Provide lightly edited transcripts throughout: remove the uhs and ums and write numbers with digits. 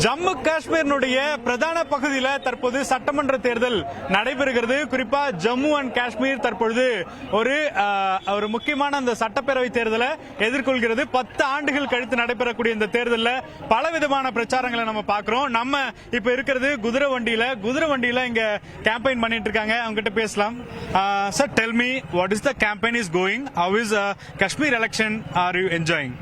ஜம்மு காஷ்மீரினுடைய பிரதான பகுதியில் தற்போது சட்டமன்ற தேர்தல் நடைபெறுகிறது. குறிப்பா ஜம்மு அண்ட் காஷ்மீர் தற்பொழுது ஒரு முக்கியமான அந்த சட்டப்பேரவை தேர்தலை எதிர்கொள்கிறது. 10 ஆண்டுகள் கழித்து நடைபெறக்கூடிய இந்த தேர்தலில் பலவிதமான பிரச்சாரங்களை நம்ம பார்க்கிறோம். நம்ம இப்ப இருக்கிறது குதிரை வண்டியில இங்க கேம்பெயின் பண்ணிட்டு இருக்காங்க. அவங்க கிட்ட பேசலாம். Sir, tell me what is the campaign is going? How is Kashmir election are you enjoying?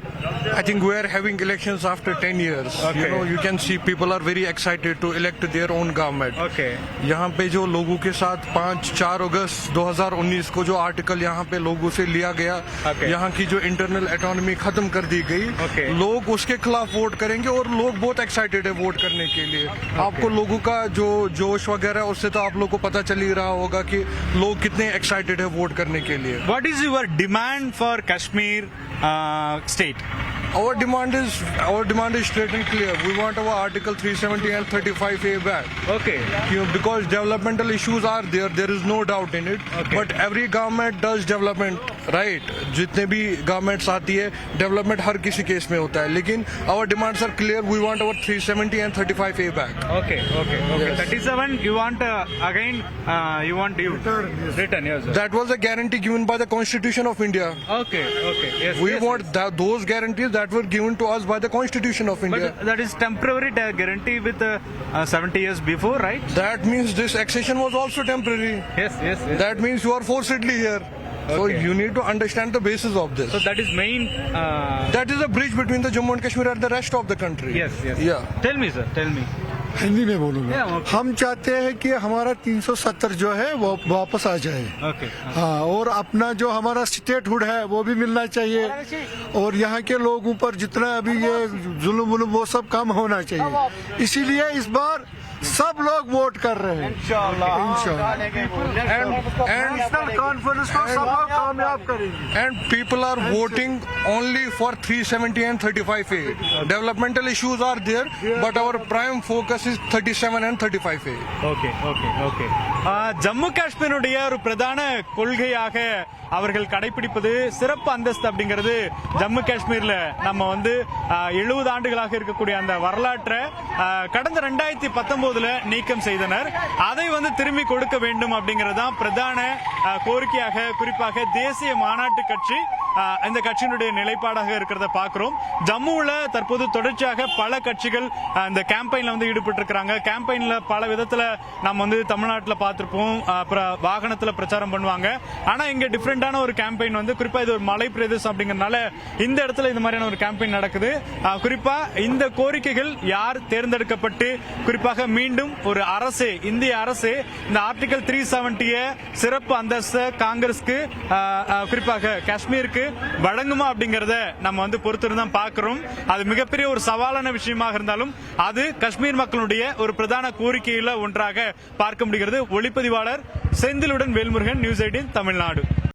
I think we are having elections after 10 years. Okay. You can see people are very excited to elect their own government. Okay. यहाँ पे जो लोगों के साथ 4 अगस्त 2019 को जो article यहाँ पे लोगों से लिया गया, Okay. यहाँ की जो इंटरनल इकोनॉमी खत्म कर दी गई, Okay. लोग उसके खिलाफ वोट करेंगे और लोग बहुत एक्साइटेड है वोट करने के लिए. आपको लोगों का जो जोश वगैरह है उससे तो आप लोग को पता चल ही रहा होगा कि लोग कितने एक्साइटेड है वोट करने के लिए. What is your demand for Kashmir state? Our demand is straight and clear. We want our Article 370 and 35A back. Okay. Because developmental issues are there. There is no doubt in it. Okay. But every government does development, right? जितने भी governments आती है, development हर किसी case में होता है. लेकिन our demands are clear. We want our 370 and 35A back. Okay. Yes. 37. You want again? You want return? Yes. Sir. That was a guarantee given by the Constitution of India. Okay. Yes. We yes, want those guarantees that were given to us by the Constitution of India. But that is temporary guarantee with 70 years before, right? That means this accession was also temporary. Yes. That means you are forcibly here. So Okay. you need to understand the basis of this. So that is main. That is a bridge between the Jammu and Kashmir and the rest of the country. Yes. Yeah. Tell me, sir. Tell me. Hindi में बोलूंगा. Yeah, okay. हम चाहते हैं कि हमारा 370 जो है वो वापस आ जाए. Okay. हाँ, और अपना जो हमारा स्टेटहुड है वो भी मिलना चाहिए. और यहाँ के लोगों पर जितना अभी ये जुल्म वुल्म वो सब कम होना चाहिए. इसीलिए इस बार सब लोग वोट कर रहे हैं. इंशाल्लाह. नेशनल कॉन्फ्रेंस को सब लोग कामयाब करेंगे. And people are voting only for 370 and 35A. Developmental issues are there, but our prime focus is 37 and 35A. Okay. Jammu காஷ்மீருடைய ஒரு பிரதான கொள்கையாக அவர்கள் கடைபிடிப்பது சிறப்பு அந்தஸ்து அப்படிங்கிறது. ஜம்மு காஷ்மீர்ல நம்ம 70 ஆண்டுகளாக இருக்கக்கூடிய அந்த வரலாற்றை கடந்த 2019 நீக்கம் செய்தனர். அதை திரும்பி கொடுக்க வேண்டும் அப்படிங்கிறது தான் பிரதான கோரிக்கையாக, குறிப்பாக தேசிய மாநாட்டு கட்சி இந்த கட்சியினுடைய நிலைப்பாடாக இருக்கிறத பார்க்கிறோம். ஜம்முல தற்போது தொடர்ச்சியாக பல கட்சிகள் இந்த கேம்பெயின்ல ஈடுபட்டு இருக்காங்க. கேம்பெயின்ல பல விதத்துல நம்ம தமிழ்நாட்டில் பார்த்திருப்போம். அப்புறம் வாகனத்துல பிரச்சாரம் பண்ணுவாங்க. ஆனா இங்க டிஃபரெண்டான ஒரு கேம்பெயின் குறிப்பா இது ஒரு மலை பிரதேசம் அப்படிங்கறதுனால இந்த இடத்துல இந்த மாதிரியான ஒரு கேம்பெயின் நடக்குது. குறிப்பா இந்த கோரிக்கைகள் யார் தேர்ந்தெடுக்கப்பட்டு குறிப்பாக மீண்டும் ஒரு அரசு, இந்திய அரசு இந்த ஆர்டிகல் 370 சிறப்பு அந்தஸ்து காங்கிரஸ்க்கு குறிப்பாக காஷ்மீருக்கு வழங்குமா அப்படிங்கறத நம்ம பொறுத்திருந்தான் பார்க்கிறோம். அது மிகப்பெரிய ஒரு சவாலான விஷயமாக இருந்தாலும் அது காஷ்மீர் மக்களுடைய ஒரு பிரதான கோரிக்கையில ஒன்றாக பார்க்க முடிகிறது. ஒளிப்பதிவாளர் செந்திலுடன் வேல்முருகன், நியூஸ் 18 தமிழ்நாடு.